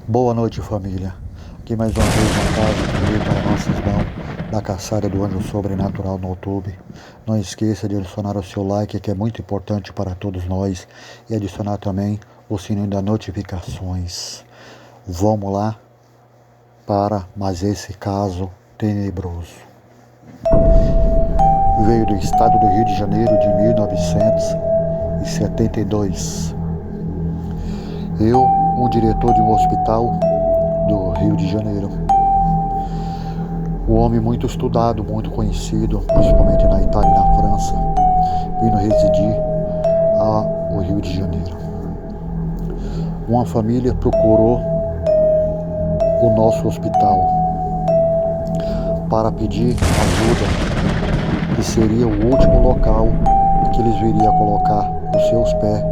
Boa noite, família. Aqui mais uma vez um caso que veio para nossas mãos da caçada do anjo sobrenatural no YouTube. Não esqueça de adicionar o seu like, que é muito importante para todos nós, e adicionar também o sininho das notificações. Vamos lá para mais esse caso tenebroso. Veio do estado do Rio de Janeiro de 1972. Eu, um diretor de um hospital do Rio de Janeiro. Um homem muito estudado, muito conhecido, principalmente na Itália e na França, vindo residir ao Rio de Janeiro. Uma família procurou o nosso hospital para pedir ajuda, que seria o último local que eles viriam colocar os seus pés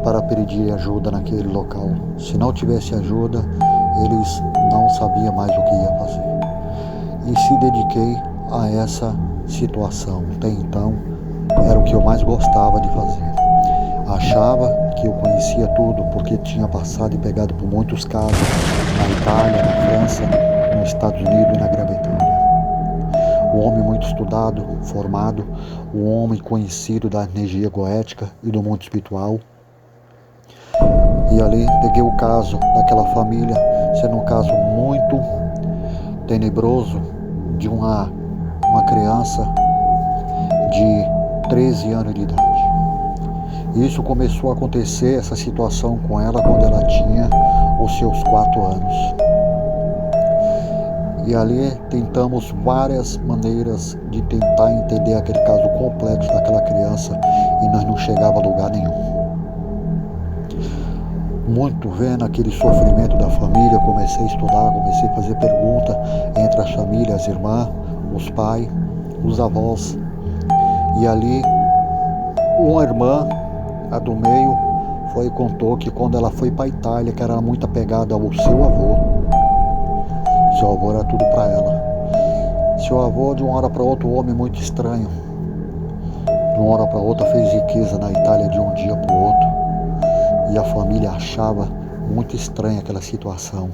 para pedir ajuda naquele local. Se não tivesse ajuda, eles não sabiam mais o que ia fazer. E se dediquei a essa situação. Até então, era o que eu mais gostava de fazer. Achava que eu conhecia tudo, porque tinha passado e pegado por muitos casos na Itália, na França, nos Estados Unidos e na Grã-Bretanha. Um homem muito estudado, formado, um homem conhecido da energia goética e do mundo espiritual. E ali peguei o caso daquela família, sendo um caso muito tenebroso, de uma criança de 13 anos de idade. Isso começou a acontecer, essa situação com ela, quando ela tinha os seus 4 anos. E ali tentamos várias maneiras de tentar entender aquele caso complexo daquela criança, e nós não chegava a lugar nenhum. Muito vendo aquele sofrimento da família, comecei a estudar, comecei a fazer pergunta entre as famílias, as irmãs, os pais, os avós. E ali, uma irmã, a do meio, foi e contou que quando ela foi para a Itália, que era muito apegada ao seu avô era tudo para ela. Seu avô, de uma hora para outra, um homem muito estranho. De uma hora para outra, fez riqueza na Itália de um dia para o outro. E a família achava muito estranha aquela situação.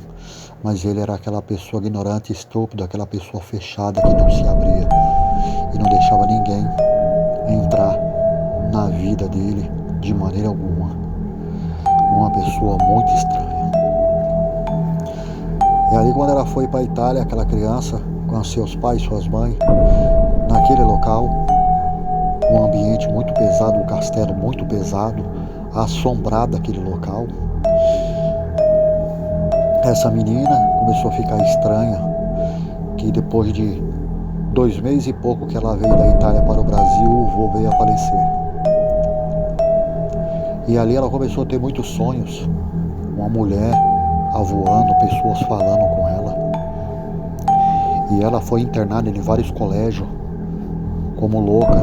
Mas ele era aquela pessoa ignorante, estúpida, aquela pessoa fechada que não se abria e não deixava ninguém entrar na vida dele de maneira alguma. Uma pessoa muito estranha. E ali, quando ela foi para a Itália, aquela criança, com seus pais, suas mães, naquele local, um ambiente muito pesado, um castelo muito pesado, assombrado aquele local. Essa menina começou a ficar estranha, que depois de 2 meses e pouco que ela veio da Itália para o Brasil, o vô veio a falecer. E ali ela começou a ter muitos sonhos, uma mulher avoando, pessoas falando com ela. E ela foi internada em vários colégios, como louca.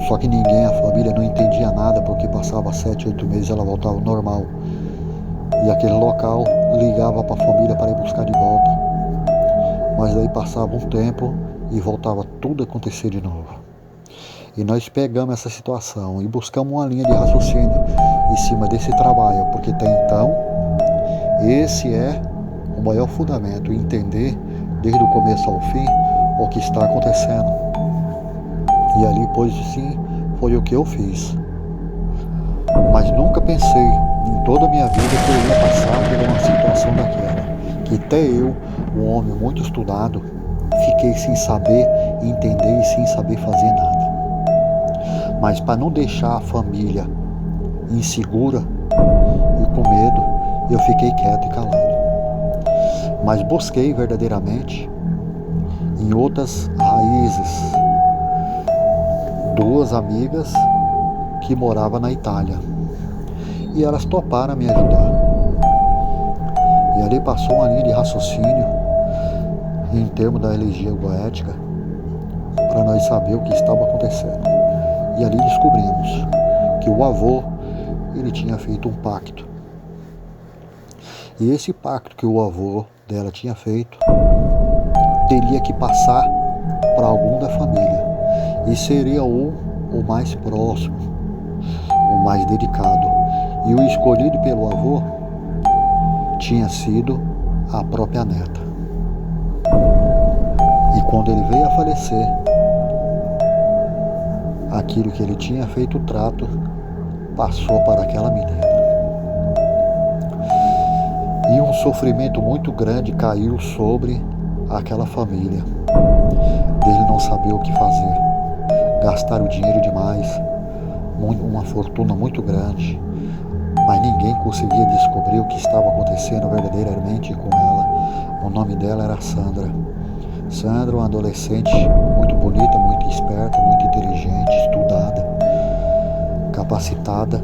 Só que ninguém, a família, não entendia nada, porque passava 7, 8 meses e ela voltava ao normal. E aquele local ligava para a família para ir buscar de volta. Mas daí passava um tempo e voltava tudo a acontecer de novo. E nós pegamos essa situação e buscamos uma linha de raciocínio em cima desse trabalho, porque até então esse é o maior fundamento, entender desde o começo ao fim o que está acontecendo. E ali, pois sim, foi o que eu fiz. Mas nunca pensei em toda a minha vida que eu ia passar por uma situação daquela. Que até eu, um homem muito estudado, fiquei sem saber entender e sem saber fazer nada. Mas para não deixar a família insegura e com medo, eu fiquei quieto e calado. Mas busquei verdadeiramente em outras raízes 2 amigas que moravam na Itália, e elas toparam me ajudar. E ali passou uma linha de raciocínio em termos da energia goética para nós saber o que estava acontecendo. E ali descobrimos que o avô, ele tinha feito um pacto. E esse pacto que o avô dela tinha feito teria que passar para algum da família. E seria o mais próximo, o mais dedicado. E o escolhido pelo avô tinha sido a própria neta. E quando ele veio a falecer, aquilo que ele tinha feito o trato passou para aquela menina. E um sofrimento muito grande caiu sobre aquela família, dele não saber o que fazer. Gastaram dinheiro demais, uma fortuna muito grande, mas ninguém conseguia descobrir o que estava acontecendo verdadeiramente com ela. O nome dela era Sandra. Sandra, uma adolescente muito bonita, muito esperta, muito inteligente, estudada, capacitada,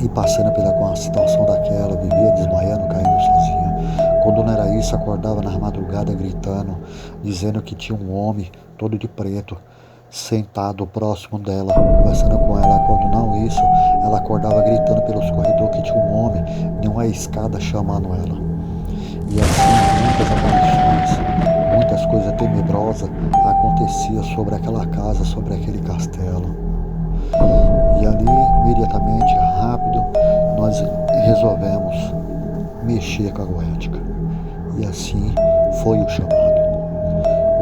e passando pela uma situação daquela, vivia desmaiando, caindo sozinha. Quando não era isso, acordava na madrugada gritando, dizendo que tinha um homem todo de preto sentado próximo dela, conversando com ela. Quando não isso, ela acordava gritando pelos corredores que tinha um homem em uma escada chamando ela. E assim, muitas aparições, muitas coisas tenebrosas aconteciam sobre aquela casa, sobre aquele castelo. E ali, imediatamente, rápido, nós resolvemos mexer com a goética. E assim foi o chamado.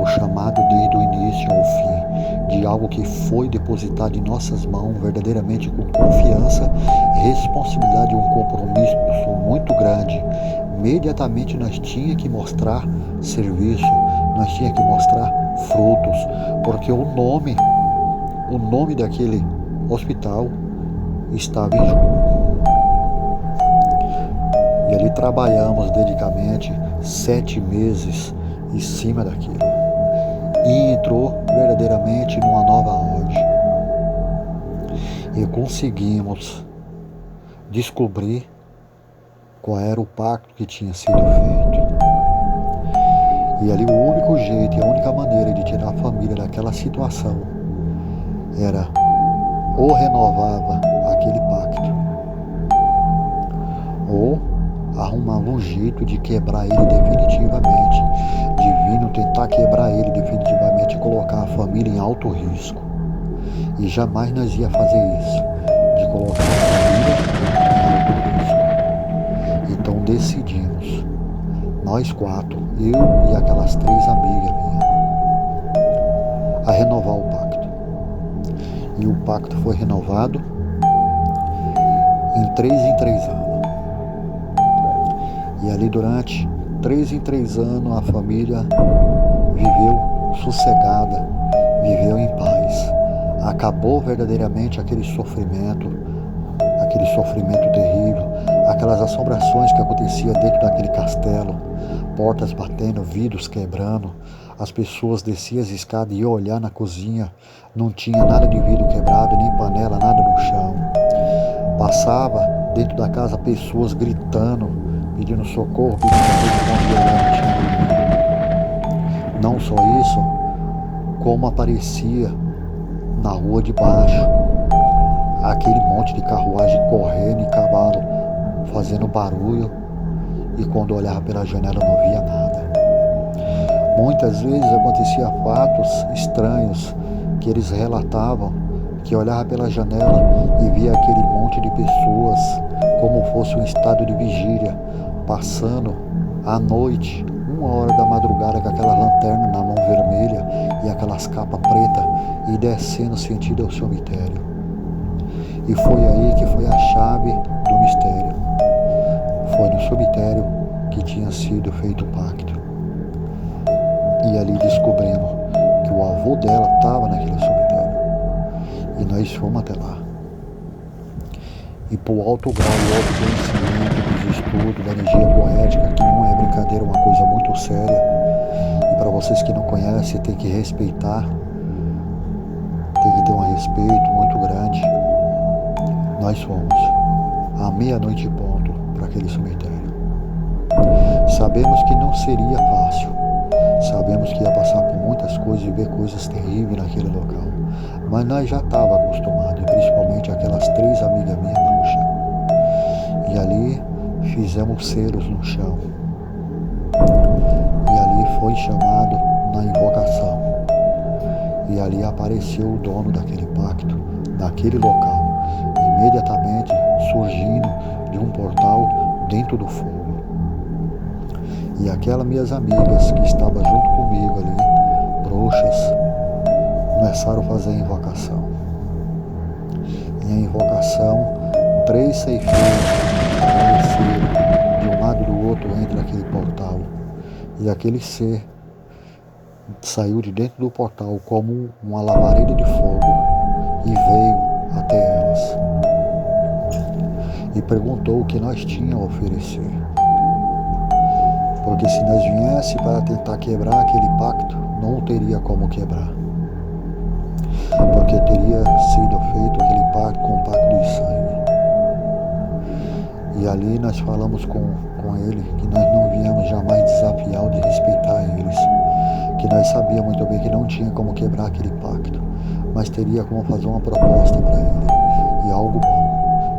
O chamado desde o início ao fim, de algo que foi depositado em nossas mãos, verdadeiramente com confiança, responsabilidade e um compromisso muito grande. Imediatamente nós tínhamos que mostrar serviço, nós tínhamos que mostrar frutos, porque o nome daquele hospital estava em jogo. E ali trabalhamos dedicadamente 7 meses em cima daquilo. E entrou verdadeiramente numa nova ordem. E conseguimos descobrir qual era o pacto que tinha sido feito. E ali o único jeito e a única maneira de tirar a família daquela situação era ou renovava aquele pacto, ou arrumava um jeito de quebrar ele definitivamente, de vir tentar quebrar ele definitivamente e colocar a família em alto risco. E jamais nós ia fazer isso, de colocar a família em alto risco. Então decidimos, nós 4, eu e aquelas 3 amigas minhas, a renovar o pacto. E o pacto foi renovado em 3 anos. E ali durante 3 em 3 anos a família viveu sossegada, viveu em paz. Acabou verdadeiramente aquele sofrimento terrível, aquelas assombrações que aconteciam dentro daquele castelo, portas batendo, vidros quebrando, as pessoas desciam as escadas e iam olhar na cozinha, não tinha nada de vidro quebrado, nem panela, nada no chão. Passava dentro da casa pessoas gritando, pedindo socorro, pedindo ajuda com violência. Não só isso, como aparecia na rua de baixo aquele monte de carruagem correndo e cavalo fazendo barulho, e quando olhava pela janela não via nada. Muitas vezes acontecia fatos estranhos que eles relatavam, que olhava pela janela e via aquele monte de pessoas como fosse um estado de vigília, passando à noite, 1 hora da madrugada, com aquela lanterna na mão vermelha e aquelas capas pretas, e descendo sentido ao cemitério. E foi aí que foi a chave do mistério. Foi no cemitério que tinha sido feito o pacto. E ali descobrimos que o avô dela estava naquele cemitério. E nós fomos até lá. E por alto grau e alto conhecimento dos estudos da energia poética, que não é brincadeira, é uma coisa muito séria. E para vocês que não conhecem, tem que respeitar, tem que ter um respeito muito grande. Nós fomos à meia-noite e ponto para aquele cemitério. Sabemos que não seria fácil, sabemos que ia passar por muitas coisas e ver coisas terríveis naquele local, mas nós já estávamos acostumados, principalmente aquelas 3 amigas minhas bruxas. E ali fizemos selos no chão, e ali foi chamado na invocação, e ali apareceu o dono daquele pacto, daquele local, imediatamente surgindo de um portal dentro do fogo. E aquelas minhas amigas que estavam junto comigo ali, bruxas, começaram a fazer a invocação. E a invocação, 3 ceifeiros apareceram de um lado e do outro entre aquele portal. E aquele ser saiu de dentro do portal como uma labareda de fogo e veio até elas. E perguntou o que nós tínhamos a oferecer. Porque se nós viesse para tentar quebrar aquele pacto, não teria como quebrar. Porque teria sido feito aquele pacto com o pacto de sangue. E ali nós falamos com ele que nós não viemos jamais desafiar ou desrespeitar eles. Que nós sabíamos muito bem que não tinha como quebrar aquele pacto, mas teria como fazer uma proposta para ele. E algo bom.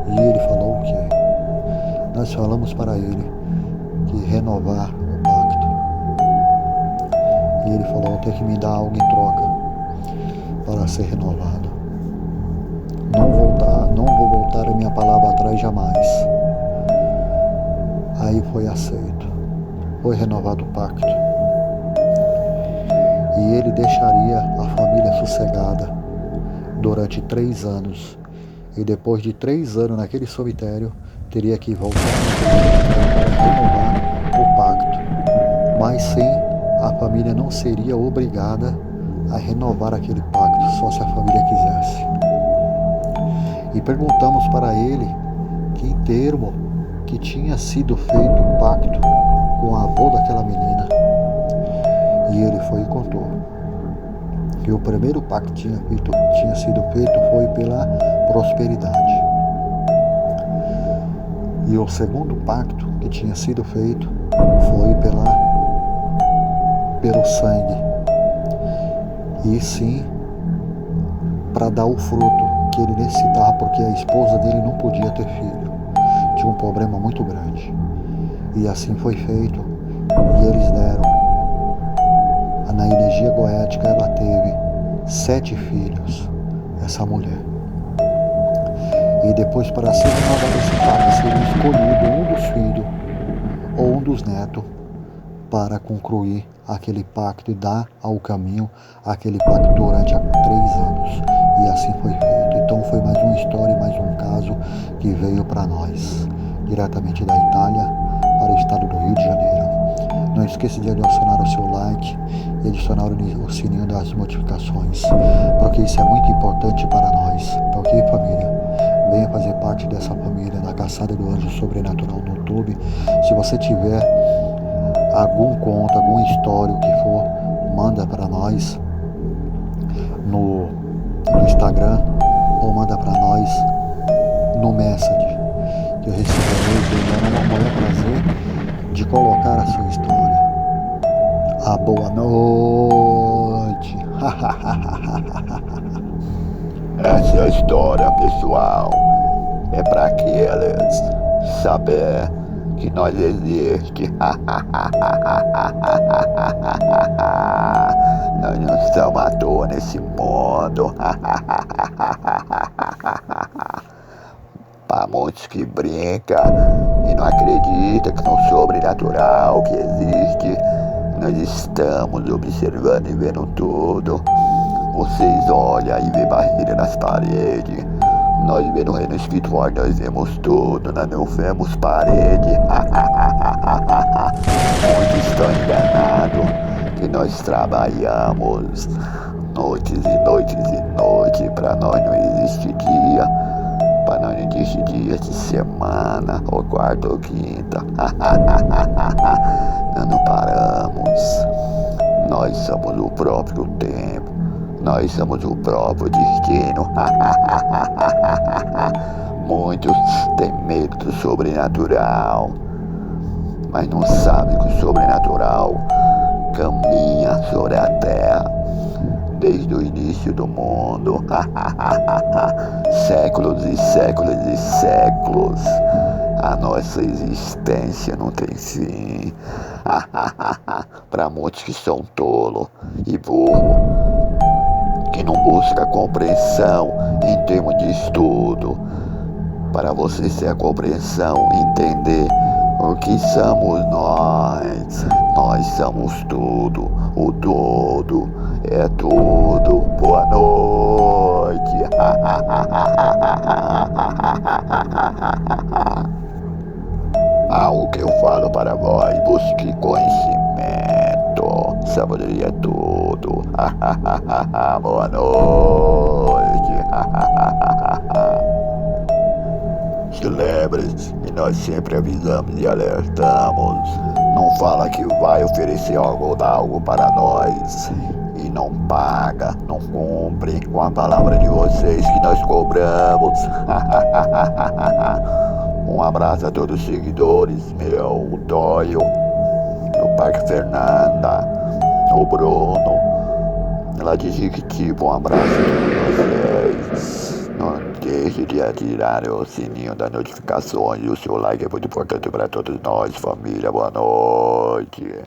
E ele falou o quê? Nós falamos para ele que renovar o pacto. E ele falou, tem que me dar algo em troca para ser renovado. Não vou voltar a minha palavra atrás jamais. Aí foi aceito. Foi renovado o pacto. E ele deixaria a família sossegada durante 3 anos. E depois de 3 anos naquele cemitério, teria que voltar para renovar o pacto. Mas sim, a família não seria obrigada a renovar aquele pacto, só se a família quisesse. E perguntamos para ele que em termo que tinha sido feito o pacto com o avô daquela menina. E ele foi e contou que o primeiro pacto que tinha sido feito foi pela prosperidade. E o segundo pacto que tinha sido feito foi pelo sangue. E sim, para dar o fruto que ele necessitava, porque a esposa dele não podia ter filho. Tinha um problema muito grande. E assim foi feito. E eles deram. Na energia goética ela teve 7 filhos, essa mulher. E depois, para ser renovado esse pacto, seria escolhido um dos filhos ou um dos netos para concluir aquele pacto e dar ao caminho aquele pacto durante 3 anos. E assim foi feito. Então foi mais uma história, mais um caso que veio para nós, diretamente da Itália para o estado do Rio de Janeiro. Não esqueça de adicionar o seu like e adicionar o sininho das notificações, porque isso é muito importante para nós. Ok, família? Venha fazer parte dessa família da Caçada do Anjo Sobrenatural no YouTube. Se você tiver algum conto, alguma história, o que for, manda para nós no Instagram ou manda para nós no Messenger, que eu receberei e terá o maior prazer de colocar a sua história. A boa noite. Essa história, pessoal, é para aqueles saber que nós existe. Nós não estamos à toa nesse mundo. Para muitos que brincam e não acreditam que no sobrenatural que existe, nós estamos observando e vendo tudo. Vocês olham e vê barreira nas paredes. Nós vemos no reino espiritual, nós vemos tudo, nós não vemos parede. Muitos estão enganados que nós trabalhamos noites e noites e noites. Para nós não existe dia. Para nós não existe dia de semana, ou quarta ou quinta. Nós não paramos. Nós somos o próprio tempo. Nós somos o próprio destino. Muitos têm medo do sobrenatural, mas não sabem que o sobrenatural caminha sobre a terra desde o início do mundo. Séculos e séculos e séculos. A nossa existência não tem fim. Para muitos que são tolos e burros, que não busca compreensão em termos de estudo, para você ser a compreensão, entender O que somos nós? Nós somos tudo, o todo é tudo. Boa noite. Algo que eu falo para vós, busque conhecimento. Sabedoria é tudo. Boa noite. Celebres, e nós sempre avisamos e alertamos. Não fala que vai oferecer algo para nós e não paga, não cumpre com a palavra de vocês que nós cobramos. Um abraço a todos os seguidores, o Doyle, o Parque Fernanda, o Bruno, lá de Jiquitiba, um abraço a todos vocês. Não deixe de atirar o sininho das notificações e o seu like é muito importante para todos nós, família. Boa noite.